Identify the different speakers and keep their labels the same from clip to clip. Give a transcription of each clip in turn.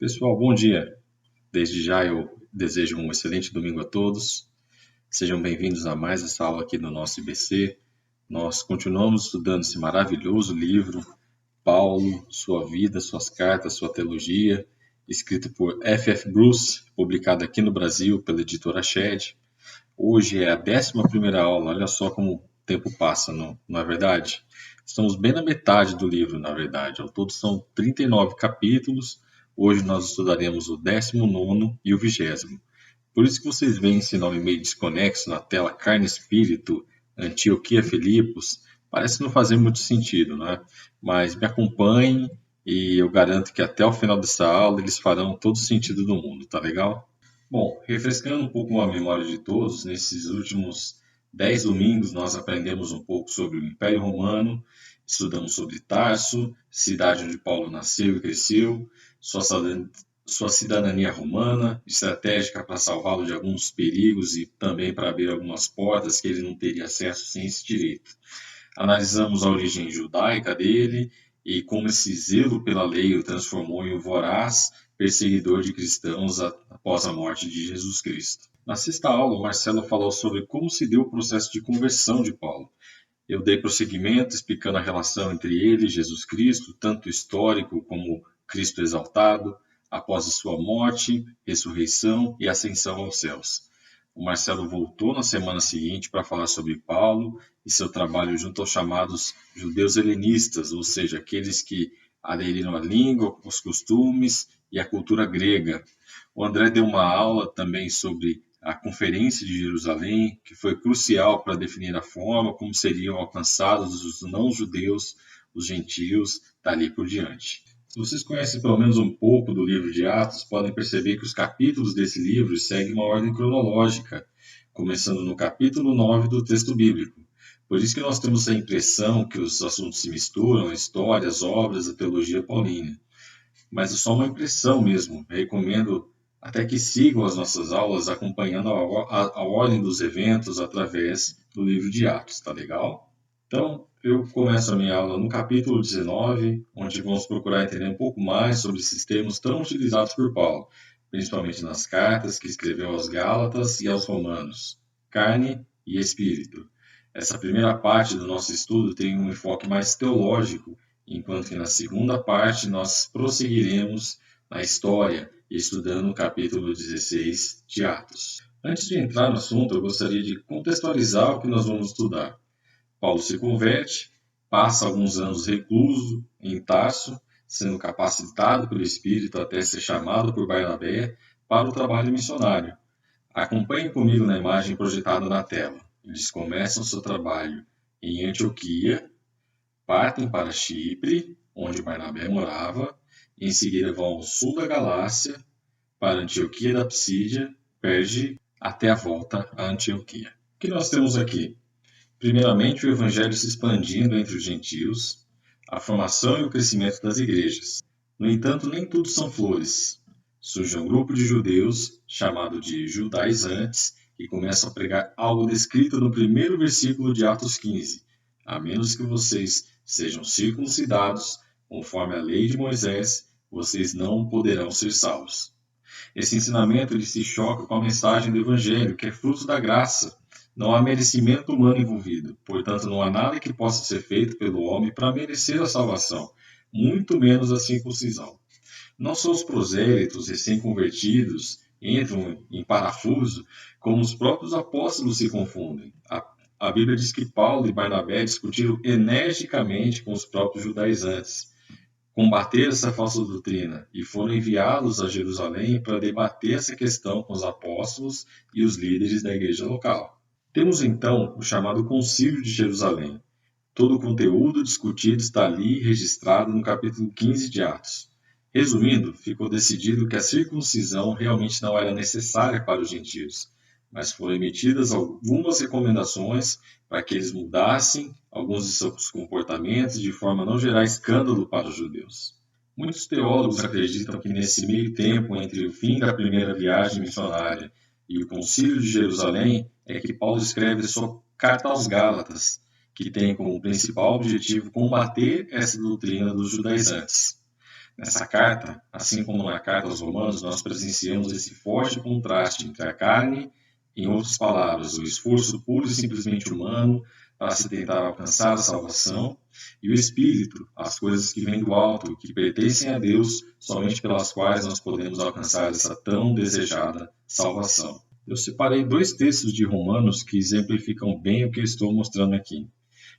Speaker 1: Pessoal, bom dia. Desde já eu desejo um excelente domingo a todos. Sejam bem-vindos a mais essa aula aqui no nosso IBC. Nós continuamos estudando esse maravilhoso livro, Paulo, Sua Vida, Suas Cartas, Sua Teologia, escrito por F.F. Bruce, publicado aqui no Brasil pela editora Shed. Hoje é a 11ª aula, olha só como o tempo passa, não é verdade? Estamos bem na metade do livro, na verdade. Ao todo são 39 capítulos. Hoje nós estudaremos o 19º e o 20º. Por isso que vocês veem esse nome meio desconexo na tela, Carne e Espírito, Antioquia Filipos. Parece não fazer muito sentido, né? Mas me acompanhem e eu garanto que até o final dessa aula eles farão todo o sentido do mundo, tá legal? Bom, refrescando um pouco a memória de todos, nesses últimos 10 domingos nós aprendemos um pouco sobre o Império Romano, estudamos sobre Tarso, cidade onde Paulo nasceu e cresceu, sua cidadania romana, estratégica para salvá-lo de alguns perigos e também para abrir algumas portas que ele não teria acesso sem esse direito. Analisamos a origem judaica dele e como esse zelo pela lei o transformou em um voraz perseguidor de cristãos após a morte de Jesus Cristo. Na sexta aula, o Marcelo falou sobre como se deu o processo de conversão de Paulo. Eu dei prosseguimento explicando a relação entre ele e Jesus Cristo, tanto histórico como Cristo exaltado, após a sua morte, ressurreição e ascensão aos céus. O Marcelo voltou na semana seguinte para falar sobre Paulo e seu trabalho junto aos chamados judeus helenistas, ou seja, aqueles que aderiram à língua, os costumes e à cultura grega. O André deu uma aula também sobre a Conferência de Jerusalém, que foi crucial para definir a forma como seriam alcançados os não-judeus, os gentios, dali por diante. Se vocês conhecem pelo menos um pouco do livro de Atos, podem perceber que os capítulos desse livro seguem uma ordem cronológica, começando no capítulo 9 do texto bíblico. Por isso que nós temos a impressão que os assuntos se misturam, a história, as obras, a teologia paulina. Mas é só uma impressão mesmo. Eu recomendo até que sigam as nossas aulas acompanhando a ordem dos eventos através do livro de Atos, tá legal? Então, eu começo a minha aula no capítulo 19, onde vamos procurar entender um pouco mais sobre esses termos tão utilizados por Paulo, principalmente nas cartas que escreveu aos Gálatas e aos Romanos, carne e espírito. Essa primeira parte do nosso estudo tem um enfoque mais teológico, enquanto que na segunda parte nós prosseguiremos na história, estudando o capítulo 16 de Atos. Antes de entrar no assunto, eu gostaria de contextualizar o que nós vamos estudar. Paulo se converte, passa alguns anos recluso em Tarso, sendo capacitado pelo Espírito até ser chamado por Barnabé para o trabalho missionário. Acompanhe comigo na imagem projetada na tela. Eles começam seu trabalho em Antioquia, partem para Chipre, onde Barnabé morava, em seguida vão ao sul da Galácia, para Antioquia da Psídia, Perge, até a volta a Antioquia. O que nós temos aqui? Primeiramente, o evangelho se expandindo entre os gentios, a formação e o crescimento das igrejas. No entanto, nem tudo são flores. Surge um grupo de judeus, chamado de judaizantes, que começam a pregar algo descrito no primeiro versículo de Atos 15. A menos que vocês sejam circuncidados, conforme a lei de Moisés, vocês não poderão ser salvos. Esse ensinamento ele se choca com a mensagem do evangelho, que é fruto da graça. Não há merecimento humano envolvido, portanto não há nada que possa ser feito pelo homem para merecer a salvação, muito menos a circuncisão. Não só os prosélitos recém-convertidos entram em parafuso, como os próprios apóstolos se confundem. A Bíblia diz que Paulo e Barnabé discutiram energicamente com os próprios judaizantes, combater essa falsa doutrina, e foram enviados a Jerusalém para debater essa questão com os apóstolos e os líderes da igreja local. Temos então o chamado Concílio de Jerusalém. Todo o conteúdo discutido está ali registrado no capítulo 15 de Atos. Resumindo, ficou decidido que a circuncisão realmente não era necessária para os gentios, mas foram emitidas algumas recomendações para que eles mudassem alguns de seus comportamentos de forma a não gerar escândalo para os judeus. Muitos teólogos acreditam que nesse meio tempo entre o fim da primeira viagem missionária e o Concílio de Jerusalém é que Paulo escreve sua carta aos Gálatas, que tem como principal objetivo combater essa doutrina dos judaizantes. Nessa carta, assim como na carta aos Romanos, nós presenciamos esse forte contraste entre a carne, em outras palavras, o esforço puro e simplesmente humano para se tentar alcançar a salvação, e o Espírito, as coisas que vêm do alto, que pertencem a Deus, somente pelas quais nós podemos alcançar essa tão desejada salvação. Eu separei 2 textos de Romanos que exemplificam bem o que eu estou mostrando aqui.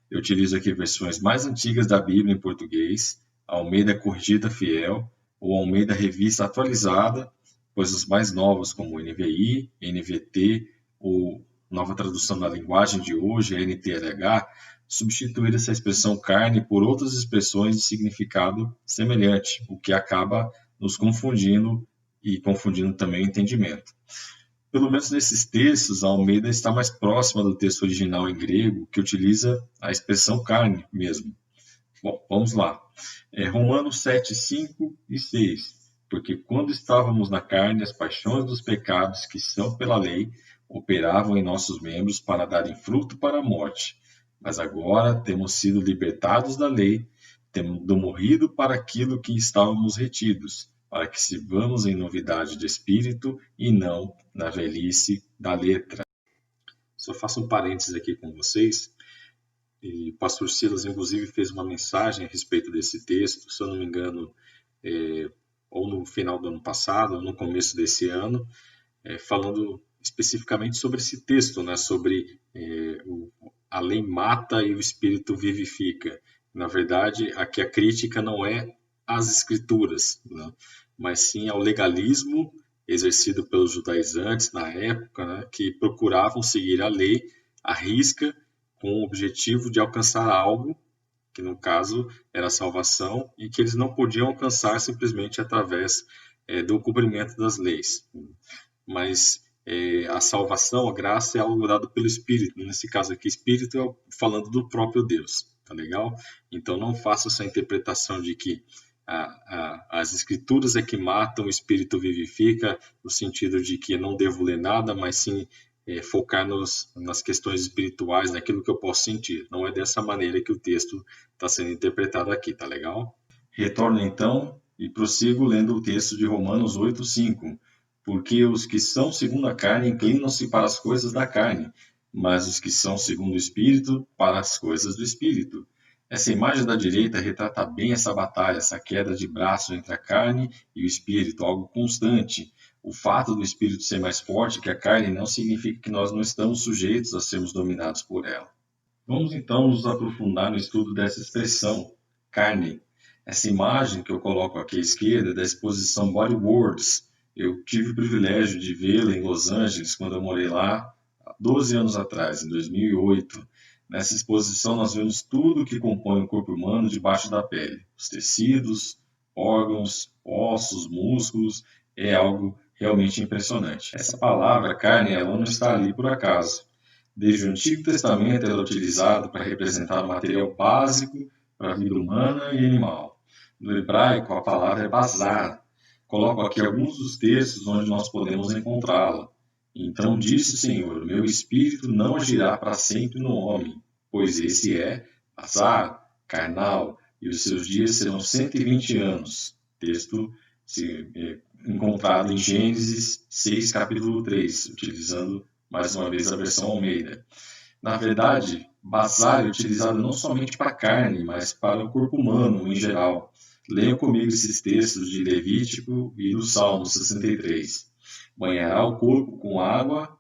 Speaker 1: Eu utilizo aqui versões mais antigas da Bíblia em português, a Almeida Corrigida Fiel ou Almeida Revista Atualizada, pois os mais novos como NVI, NVT ou Nova Tradução da Linguagem de Hoje, NTLH, substituíram essa expressão carne por outras expressões de significado semelhante, o que acaba nos confundindo e confundindo também o entendimento. Pelo menos nesses textos, a Almeida está mais próxima do texto original em grego, que utiliza a expressão carne mesmo. Bom, vamos lá. Romanos 7, 5 e 6. Porque quando estávamos na carne, as paixões dos pecados que são pela lei operavam em nossos membros para darem fruto para a morte. Mas agora temos sido libertados da lei, tendo morrido para aquilo que estávamos retidos, para que sirvamos em novidade de espírito e não na velhice da letra. Só faço um parênteses aqui com vocês. E o pastor Silas, inclusive, fez uma mensagem a respeito desse texto, se eu não me engano, ou no final do ano passado, ou no começo desse ano, falando especificamente sobre esse texto, né, sobre a lei mata e o espírito vivifica. Na verdade, aqui a crítica não é às escrituras, né, mas sim ao legalismo exercido pelos judaizantes na época, né, que procuravam seguir a lei à risca com o objetivo de alcançar algo, que no caso era a salvação, e que eles não podiam alcançar simplesmente através do cumprimento das leis. Mas a salvação, a graça é algo dado pelo Espírito. Nesse caso aqui, Espírito é falando do próprio Deus, tá legal? Então não faça essa interpretação de que as Escrituras é que matam, o Espírito vivifica, no sentido de que eu não devo ler nada, mas sim focar nas questões espirituais, naquilo que eu posso sentir. Não é dessa maneira que o texto está sendo interpretado aqui, tá legal? Retorno então e prossigo lendo o texto de Romanos 8:5. Porque os que são segundo a carne inclinam-se para as coisas da carne, mas os que são segundo o Espírito, para as coisas do Espírito. Essa imagem da direita retrata bem essa batalha, essa queda de braço entre a carne e o Espírito, algo constante. O fato do Espírito ser mais forte que a carne não significa que nós não estamos sujeitos a sermos dominados por ela. Vamos então nos aprofundar no estudo dessa expressão, carne. Essa imagem que eu coloco aqui à esquerda é da exposição Body Words. Eu tive o privilégio de vê-la em Los Angeles quando eu morei lá há 12 anos atrás, em 2008. Nessa exposição nós vemos tudo que compõe o corpo humano debaixo da pele. Os tecidos, órgãos, ossos, músculos, é algo realmente impressionante. Essa palavra carne, ela não está ali por acaso. Desde o Antigo Testamento ela é utilizada para representar o material básico para a vida humana e animal. No hebraico a palavra é basar. Coloco aqui alguns dos textos onde nós podemos encontrá-la. Então disse o Senhor, meu espírito não agirá para sempre no homem, pois esse é basar, carnal, e os seus dias serão 120 anos. Texto encontrado em Gênesis 6, capítulo 3, utilizando mais uma vez a versão Almeida. Na verdade, basar é utilizado não somente para a carne, mas para o corpo humano em geral. Leiam comigo esses textos de Levítico e do Salmo 63. Banhará o corpo com água,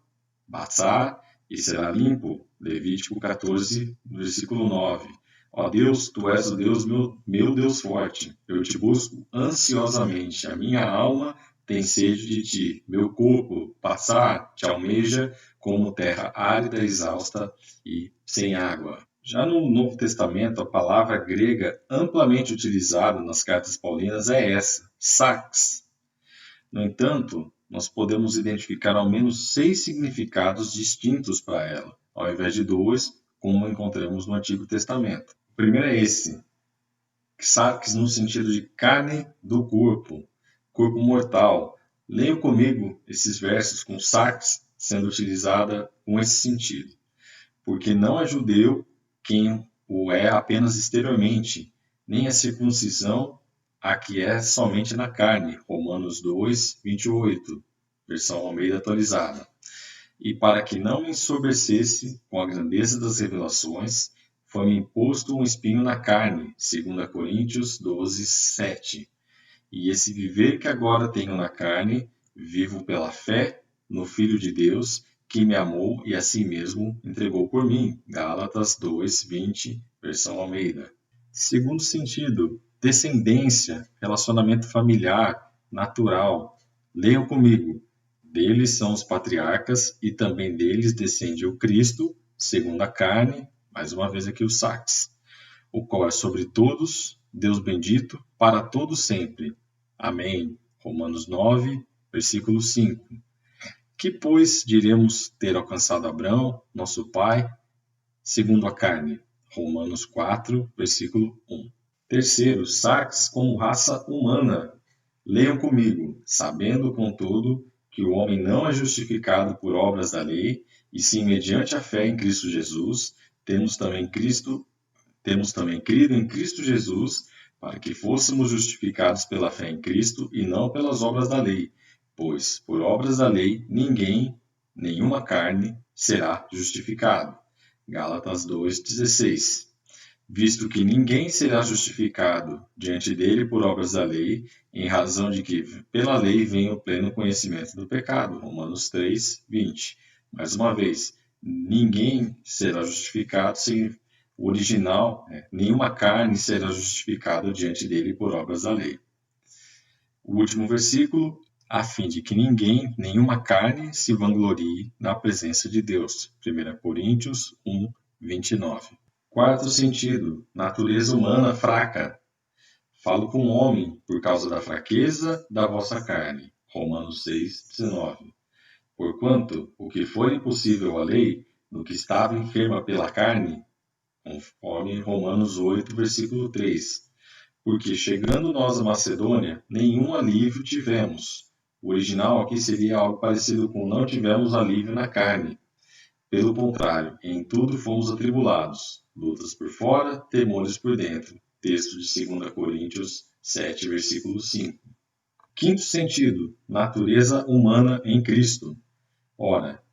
Speaker 1: basar, e será limpo. Levítico 14, versículo 9. Ó Deus, Tu és o Deus, meu Deus forte. Eu te busco ansiosamente. A minha alma tem sede de Ti. Meu corpo, basar, te almeja como terra árida, exausta e sem água. Já no Novo Testamento, a palavra grega amplamente utilizada nas cartas paulinas é essa, sarx. No entanto, nós podemos identificar ao menos 6 significados distintos para ela, ao invés de 2, como encontramos no Antigo Testamento. O primeiro é esse, sarx no sentido de carne do corpo, corpo mortal. Leiam comigo esses versos com sarx sendo utilizada com esse sentido. Porque não é judeu quem o é apenas exteriormente, nem a circuncisão a que é somente na carne, Romanos 2, 28, versão Almeida atualizada. E para que não me ensoberbecesse com a grandeza das revelações, foi-me imposto um espinho na carne, 2 Coríntios 12, 7. E esse viver que agora tenho na carne, vivo pela fé no Filho de Deus, que me amou e a si mesmo entregou por mim. Gálatas 2, 20, versão Almeida. Segundo sentido, descendência, relacionamento familiar, natural. Leiam comigo. Deles são os patriarcas e também deles descende o Cristo, segundo a carne, mais uma vez aqui o sax, o qual é sobre todos, Deus bendito, para todos sempre. Amém. Romanos 9, versículo 5. Que, pois, diremos ter alcançado Abraão, nosso pai, segundo a carne? Romanos 4, versículo 1. Terceiro, sax como raça humana. Leiam comigo, sabendo, contudo, que o homem não é justificado por obras da lei, e sim mediante a fé em Cristo Jesus, temos também crido em Cristo Jesus, para que fôssemos justificados pela fé em Cristo e não pelas obras da lei. Pois, por obras da lei, ninguém, nenhuma carne, será justificado. Gálatas 2,16. Visto que ninguém será justificado diante dele por obras da lei, em razão de que pela lei vem o pleno conhecimento do pecado. Romanos 3, 20. Mais uma vez, ninguém será justificado sem o original, nenhuma carne será justificada diante dele por obras da lei. O último versículo, a fim de que ninguém, nenhuma carne, se vanglorie na presença de Deus. 1 Coríntios 1, 29. Quarto sentido, natureza humana fraca. Falo com o homem por causa da fraqueza da vossa carne. Romanos 6, 19. Porquanto o que for impossível à lei, no que estava enferma pela carne, conforme Romanos 8, versículo 3. Porque chegando nós à Macedônia, nenhum alívio tivemos. O original aqui seria algo parecido com não tivemos alívio na carne. Pelo contrário, em tudo fomos atribulados, lutas por fora, temores por dentro. Texto de 2 Coríntios 7, versículo 5. Quinto sentido, natureza humana em Cristo. Ora,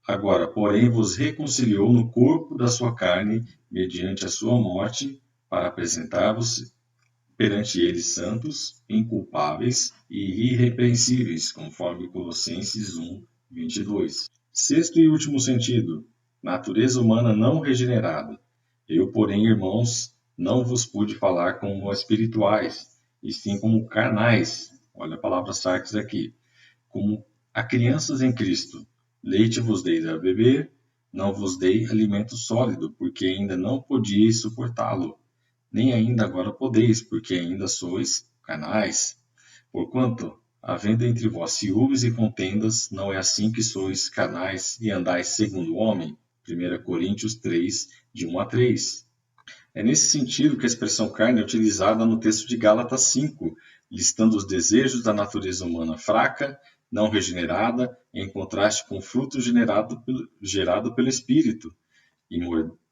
Speaker 1: agora, porém, vos reconciliou no corpo da sua carne, mediante a sua morte, para apresentar-vos perante ele santos, inculpáveis e irrepreensíveis, conforme Colossenses 1, 22. Sexto e último sentido, natureza humana não regenerada. Eu, porém, irmãos, não vos pude falar como espirituais, e sim como carnais. Olha a palavra sarx aqui. Como a crianças em Cristo. Leite vos dei a beber, não vos dei alimento sólido, porque ainda não podíeis suportá-lo. Nem ainda agora podeis, porque ainda sois carnais. Porquanto, havendo entre vós ciúmes e contendas, não é assim que sois carnais e andais segundo o homem? 1 Coríntios 3, de 1 a 3. É nesse sentido que a expressão carne é utilizada no texto de Gálatas 5, listando os desejos da natureza humana fraca, não regenerada, em contraste com o fruto gerado pelo Espírito,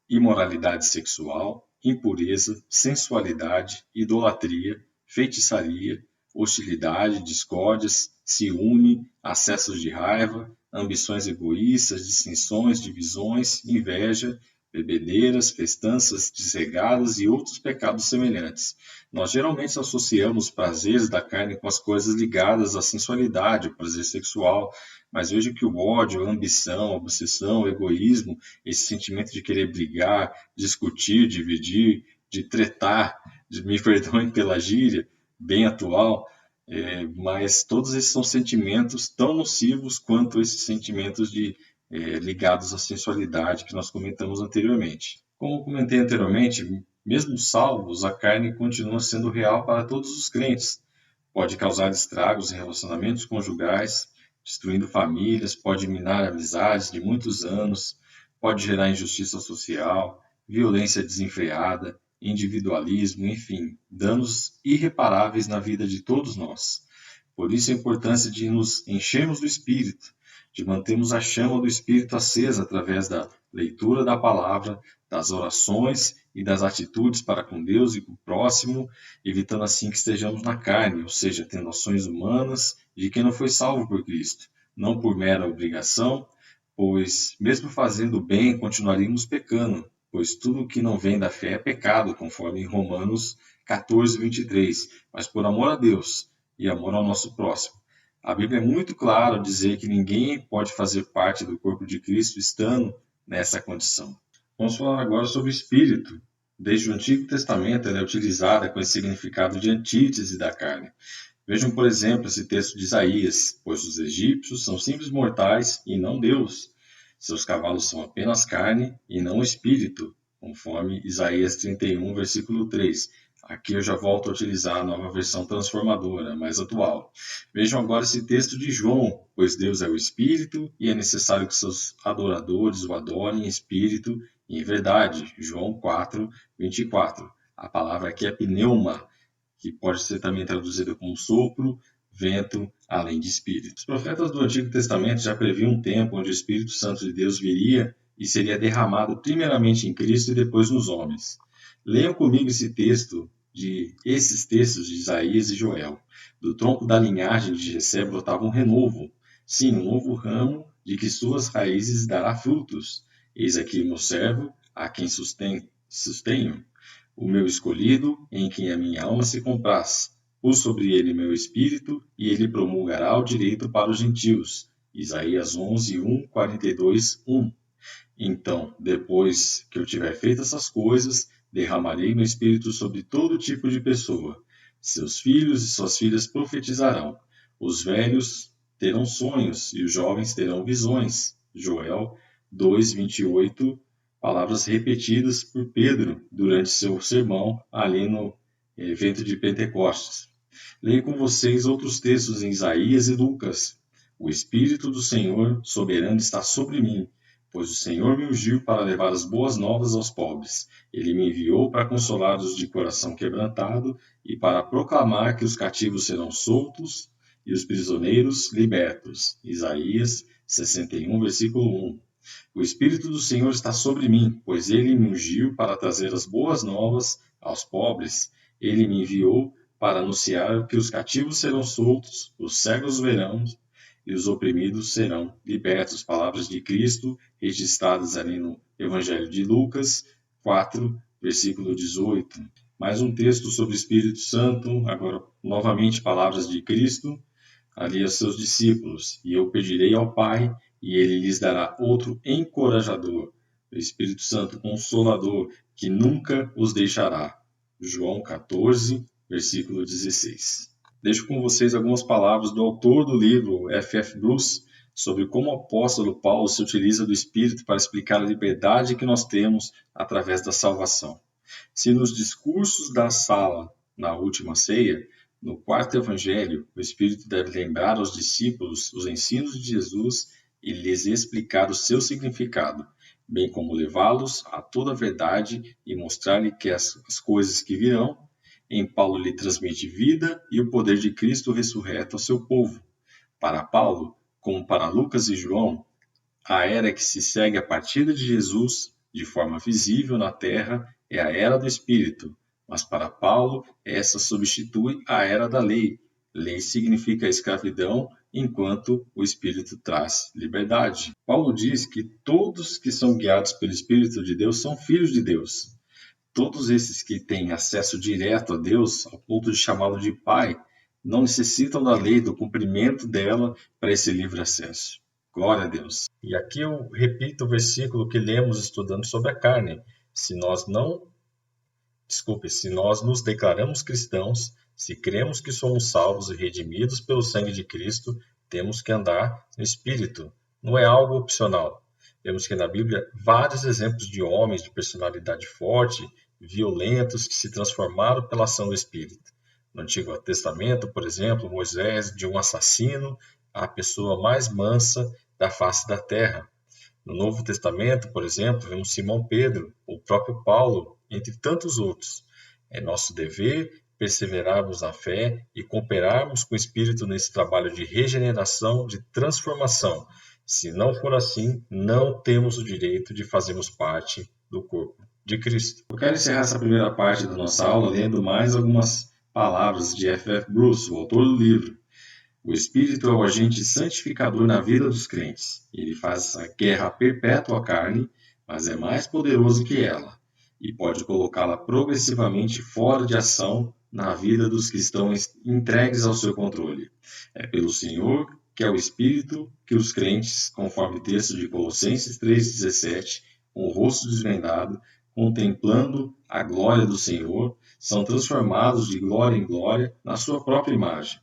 Speaker 1: imoralidade sexual, impureza, sensualidade, idolatria, feitiçaria, hostilidade, discórdias, ciúme, acessos de raiva, ambições egoístas, dissensões, divisões, inveja, bebedeiras, festanças desregadas e outros pecados semelhantes. Nós geralmente associamos os prazeres da carne com as coisas ligadas à sensualidade, o prazer sexual, mas veja que o ódio, a ambição, a obsessão, o egoísmo, esse sentimento de querer brigar, discutir, dividir, de tretar, me perdoem pela gíria, bem atual, mas todos esses são sentimentos tão nocivos quanto esses sentimentos ligados à sensualidade que nós comentamos anteriormente. Como comentei anteriormente, mesmo salvos, a carne continua sendo real para todos os crentes. Pode causar estragos em relacionamentos conjugais, destruindo famílias, pode minar amizades de muitos anos, pode gerar injustiça social, violência desenfreada, individualismo, enfim, danos irreparáveis na vida de todos nós. Por isso a importância de nos enchermos do Espírito, de mantermos a chama do Espírito acesa através da leitura da palavra, das orações e das atitudes para com Deus e com o próximo, evitando assim que estejamos na carne, ou seja, tendo ações humanas de quem não foi salvo por Cristo, não por mera obrigação, pois, mesmo fazendo o bem, continuaríamos pecando, pois tudo que não vem da fé é pecado, conforme em Romanos 14, 23, mas por amor a Deus e amor ao nosso próximo. A Bíblia é muito clara ao dizer que ninguém pode fazer parte do corpo de Cristo estando nessa condição. Vamos falar agora sobre o Espírito. Desde o Antigo Testamento, ela é utilizada com esse significado de antítese da carne. Vejam, por exemplo, esse texto de Isaías: pois os egípcios são simples mortais e não Deus. Seus cavalos são apenas carne e não espírito, conforme Isaías 31, versículo 3. Aqui eu já volto a utilizar a nova versão transformadora, mais atual. Vejam agora esse texto de João: pois Deus é o Espírito e é necessário que seus adoradores o adorem em espírito e em verdade. João 4, 24. A palavra aqui é pneuma, que pode ser também traduzida como sopro, vento, além de espírito. Os profetas do Antigo Testamento já previam um tempo onde o Espírito Santo de Deus viria e seria derramado primeiramente em Cristo e depois nos homens. Leiam comigo esses textos de Isaías e Joel. Do tronco da linhagem de Jessé brotava um renovo, sim, um novo ramo de que suas raízes dará frutos. Eis aqui o meu servo, a quem sustenho, o meu escolhido, em quem a minha alma se compraz. Pus sobre ele meu espírito, e ele promulgará o direito para os gentios. Isaías 11, 1, 42, 1. Então, depois que eu tiver feito essas coisas, derramarei meu espírito sobre todo tipo de pessoa. Seus filhos e suas filhas profetizarão. Os velhos terão sonhos e os jovens terão visões. Joel 2, 28, palavras repetidas por Pedro durante seu sermão ali no evento de Pentecostes. Leio com vocês outros textos em Isaías e Lucas. O Espírito do Senhor soberano está sobre mim, pois o Senhor me ungiu para levar as boas novas aos pobres. Ele me enviou para consolar os de coração quebrantado e para proclamar que os cativos serão soltos e os prisioneiros libertos. Isaías 61, versículo 1. O Espírito do Senhor está sobre mim, pois ele me ungiu para trazer as boas novas aos pobres. Ele me enviou para anunciar que os cativos serão soltos, os cegos verão e os oprimidos serão libertos. Palavras de Cristo registradas ali no Evangelho de Lucas 4, versículo 18. Mais um texto sobre o Espírito Santo, agora novamente palavras de Cristo ali aos seus discípulos: e eu pedirei ao Pai, e ele lhes dará outro encorajador, o Espírito Santo Consolador, que nunca os deixará. João 14, versículo 16. Deixo com vocês algumas palavras do autor do livro, F.F. Bruce, sobre como o apóstolo Paulo se utiliza do Espírito para explicar a liberdade que nós temos através da salvação. Se nos discursos da sala, na última ceia, no quarto evangelho, o Espírito deve lembrar aos discípulos os ensinos de Jesus e lhes explicar o seu significado, bem como levá-los a toda a verdade e mostrar-lhe que as coisas que virão, em Paulo lhe transmite vida e o poder de Cristo ressurreto ao seu povo. Para Paulo, como para Lucas e João, a era que se segue a partida de Jesus, de forma visível na terra, é a era do Espírito. Mas para Paulo, essa substitui a era da lei. Lei significa escravidão, enquanto o Espírito traz liberdade. Paulo diz que todos que são guiados pelo Espírito de Deus são filhos de Deus. Todos esses que têm acesso direto a Deus, ao ponto de chamá-lo de Pai, não necessitam da lei, do cumprimento dela, para esse livre acesso. Glória a Deus. E aqui eu repito o versículo que lemos estudando sobre a carne. Se nós nos declaramos cristãos, se cremos que somos salvos e redimidos pelo sangue de Cristo, temos que andar no Espírito. Não é algo opcional. Vemos que na Bíblia vários exemplos de homens de personalidade forte, violentos, que se transformaram pela ação do Espírito. No Antigo Testamento, por exemplo, Moisés, de um assassino, a pessoa mais mansa da face da terra. No Novo Testamento, por exemplo, vemos Simão Pedro, o próprio Paulo, entre tantos outros. É nosso dever perseverarmos na fé e cooperarmos com o Espírito nesse trabalho de regeneração, de transformação. Se não for assim, não temos o direito de fazermos parte do corpo. de Cristo. Eu quero encerrar essa primeira parte da nossa aula lendo mais algumas palavras de F.F. Bruce, o autor do livro. O Espírito é o agente santificador na vida dos crentes. Ele faz a guerra perpétua à carne, mas é mais poderoso que ela, e pode colocá-la progressivamente fora de ação na vida dos que estão entregues ao seu controle. É pelo Senhor, que é o Espírito, que os crentes, conforme o texto de Colossenses 3,17, com o rosto desvendado, contemplando a glória do Senhor, são transformados de glória em glória na sua própria imagem.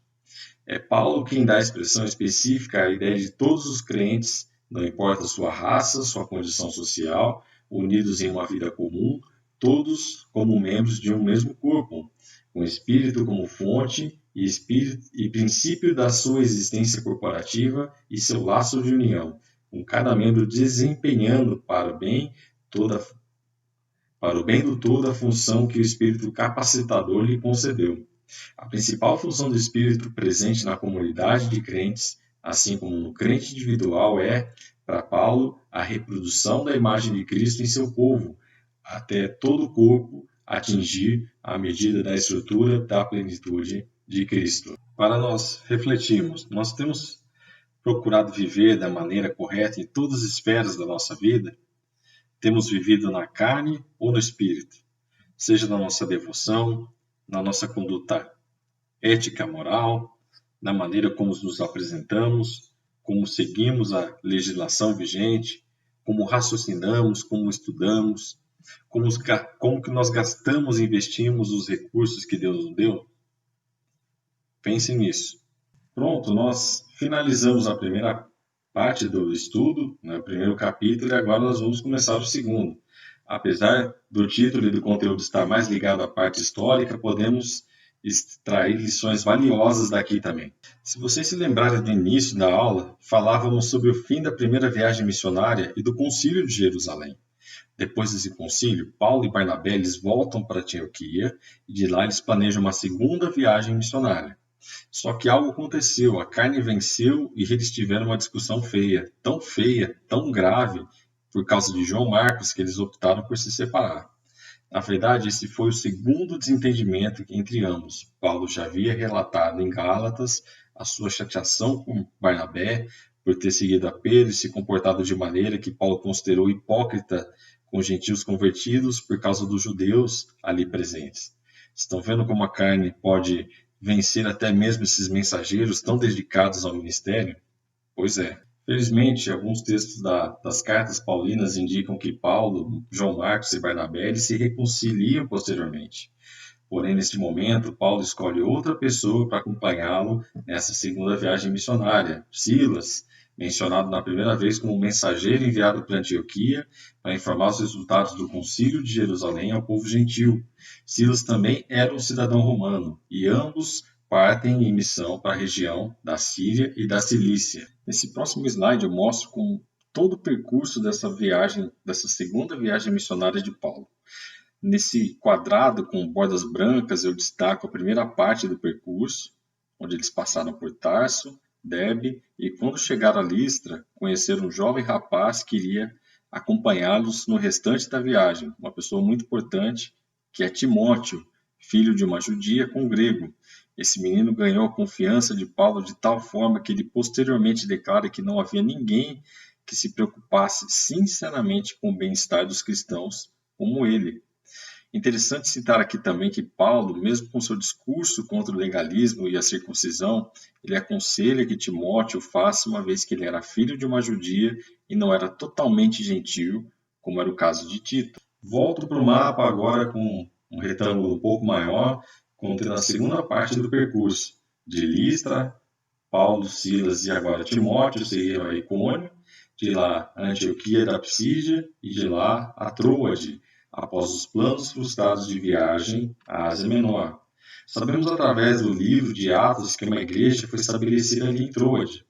Speaker 1: É Paulo quem dá expressão específica à ideia de todos os crentes, não importa sua raça, sua condição social, unidos em uma vida comum, todos como membros de um mesmo corpo, com Espírito como fonte e princípio da sua existência corporativa e seu laço de união, com cada membro desempenhando para o bem do todo a função que o Espírito capacitador lhe concedeu. A principal função do Espírito presente na comunidade de crentes, assim como no crente individual, é, para Paulo, a reprodução da imagem de Cristo em seu povo, até todo o corpo atingir a medida da estrutura da plenitude de Cristo. Para nós refletirmos, nós temos procurado viver da maneira correta em todas as esferas da nossa vida? Temos vivido na carne ou no Espírito? Seja na nossa devoção, na nossa conduta ética, moral, na maneira como nos apresentamos, como seguimos a legislação vigente, como raciocinamos, como estudamos, como que nós gastamos e investimos os recursos que Deus nos deu? Pensem nisso. Pronto, nós finalizamos a primeira parte do estudo, o primeiro capítulo, e agora nós vamos começar o segundo. Apesar do título e do conteúdo estar mais ligado à parte histórica, podemos extrair lições valiosas daqui também. Se vocês se lembrarem do início da aula, falávamos sobre o fim da primeira viagem missionária e do concílio de Jerusalém. Depois desse concílio, Paulo e Barnabé eles voltam para Antioquia e de lá eles planejam uma segunda viagem missionária. Só que algo aconteceu, a carne venceu e eles tiveram uma discussão feia, tão grave, por causa de João Marcos, que eles optaram por se separar. Na verdade, esse foi o segundo desentendimento entre ambos. Paulo já havia relatado em Gálatas a sua chateação com Barnabé por ter seguido a Pedro e se comportado de maneira que Paulo considerou hipócrita com os gentios convertidos por causa dos judeus ali presentes. Estão vendo como a carne pode vencer até mesmo esses mensageiros tão dedicados ao ministério? Pois é. Felizmente, alguns textos das cartas paulinas indicam que Paulo, João Marcos e Barnabé eles se reconciliam posteriormente. Porém, nesse momento, Paulo escolhe outra pessoa para acompanhá-lo nessa segunda viagem missionária, Silas, mencionado na primeira vez como mensageiro enviado para Antioquia para informar os resultados do concílio de Jerusalém ao povo gentil. Silas também era um cidadão romano e ambos partem em missão para a região da Síria e da Cilícia. Nesse próximo slide eu mostro com todo o percurso dessa segunda viagem missionária de Paulo. Nesse quadrado com bordas brancas eu destaco a primeira parte do percurso, onde eles passaram por Tarso, Derbe e quando chegaram a Listra, conheceram um jovem rapaz que iria acompanhá-los no restante da viagem, uma pessoa muito importante que é Timóteo, filho de uma judia com grego. Esse menino ganhou a confiança de Paulo de tal forma que ele posteriormente declara que não havia ninguém que se preocupasse sinceramente com o bem-estar dos cristãos como ele. Interessante citar aqui também que Paulo, mesmo com seu discurso contra o legalismo e a circuncisão, ele aconselha que Timóteo faça, uma vez que ele era filho de uma judia e não era totalmente gentil, como era o caso de Tito. Volto para o mapa agora com um retângulo um pouco maior, contendo a segunda parte do percurso. De Listra, Paulo, Silas e agora Timóteo seguiram a Icônio, de lá a Antioquia da Psídia e de lá a Troade, após os planos frustrados de viagem à Ásia Menor. Sabemos através do livro de Atos que uma igreja foi estabelecida ali em Troade.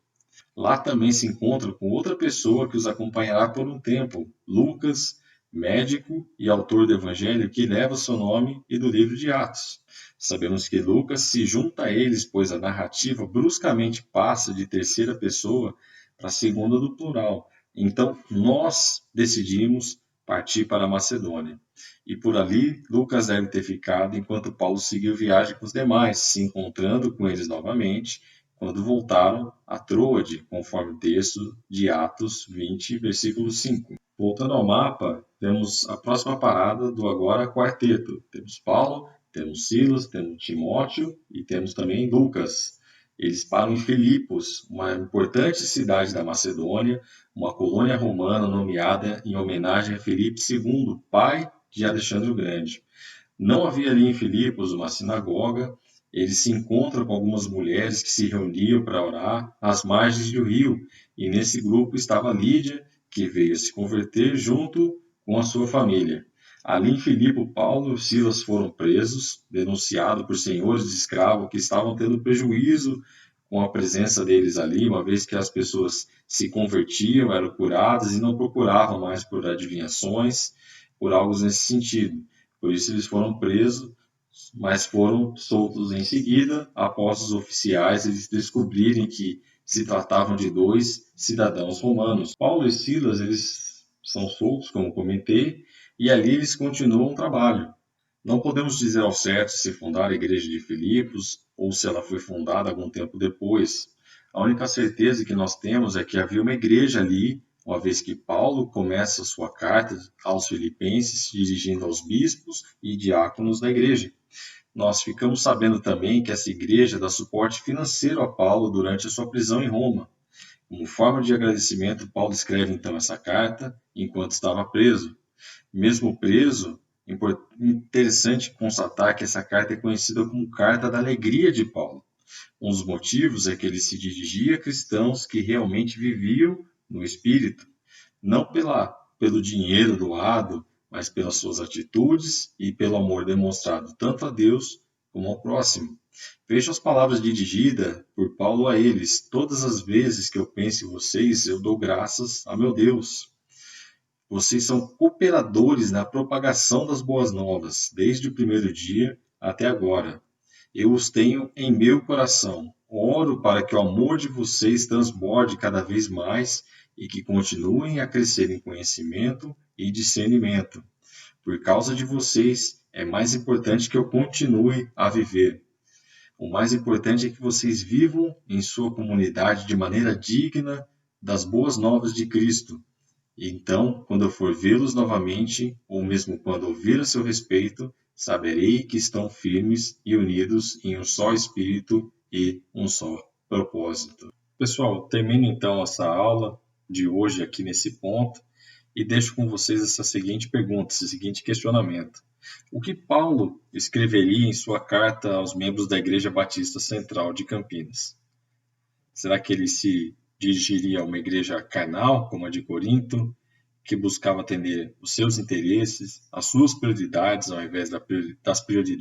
Speaker 1: Lá também se encontram com outra pessoa que os acompanhará por um tempo, Lucas, médico e autor do Evangelho que leva seu nome e do livro de Atos. Sabemos que Lucas se junta a eles, pois a narrativa bruscamente passa de terceira pessoa para segunda do plural. Então, nós decidimos partir para a Macedônia. E por ali, Lucas deve ter ficado enquanto Paulo seguiu viagem com os demais, se encontrando com eles novamente, quando voltaram a Troade, conforme o texto de Atos 20, versículo 5. Voltando ao mapa, temos a próxima parada do agora quarteto. Temos Paulo, temos Silas, temos Timóteo e temos também Lucas. Eles param em Filipos, uma importante cidade da Macedônia, uma colônia romana nomeada em homenagem a Filipe II, pai de Alexandre o Grande. Não havia ali em Filipos uma sinagoga. Eles se encontram com algumas mulheres que se reuniam para orar às margens do rio, e nesse grupo estava Lídia, que veio se converter junto com a sua família. Ali em Filipe, Paulo e Silas foram presos, denunciados por senhores de escravos que estavam tendo prejuízo com a presença deles ali, uma vez que as pessoas se convertiam, eram curadas e não procuravam mais por adivinhações, por algo nesse sentido. Por isso eles foram presos, mas foram soltos em seguida, após os oficiais eles descobrirem que se tratavam de dois cidadãos romanos. Paulo e Silas, eles são soltos, como comentei, e ali eles continuam o trabalho. Não podemos dizer ao certo se fundaram a igreja de Filipos ou se ela foi fundada algum tempo depois. A única certeza que nós temos é que havia uma igreja ali, uma vez que Paulo começa sua carta aos filipenses, dirigindo aos bispos e diáconos da igreja. Nós ficamos sabendo também que essa igreja dá suporte financeiro a Paulo durante a sua prisão em Roma. Como forma de agradecimento, Paulo escreve então essa carta enquanto estava preso. Mesmo preso, interessante constatar que essa carta é conhecida como Carta da Alegria de Paulo. Um dos motivos é que ele se dirigia a cristãos que realmente viviam no Espírito, não pelo dinheiro doado, mas pelas suas atitudes e pelo amor demonstrado tanto a Deus como ao próximo. Veja as palavras dirigidas por Paulo a eles. Todas as vezes que eu penso em vocês, eu dou graças a meu Deus. Vocês são cooperadores na propagação das boas novas, desde o primeiro dia até agora. Eu os tenho em meu coração. Oro para que o amor de vocês transborde cada vez mais e que continuem a crescer em conhecimento e discernimento. Por causa de vocês, é mais importante que eu continue a viver. O mais importante é que vocês vivam em sua comunidade de maneira digna das boas novas de Cristo. E então, quando eu for vê-los novamente, ou mesmo quando ouvir a seu respeito, saberei que estão firmes e unidos em um só espírito e um só propósito. Pessoal, termino então essa aula de hoje aqui nesse ponto e deixo com vocês essa seguinte pergunta, esse seguinte questionamento. O que Paulo escreveria em sua carta aos membros da Igreja Batista Central de Campinas? Será que ele se dirigiria a uma igreja carnal, como a de Corinto, que buscava atender os seus interesses, as suas prioridades, ao invés das prioridades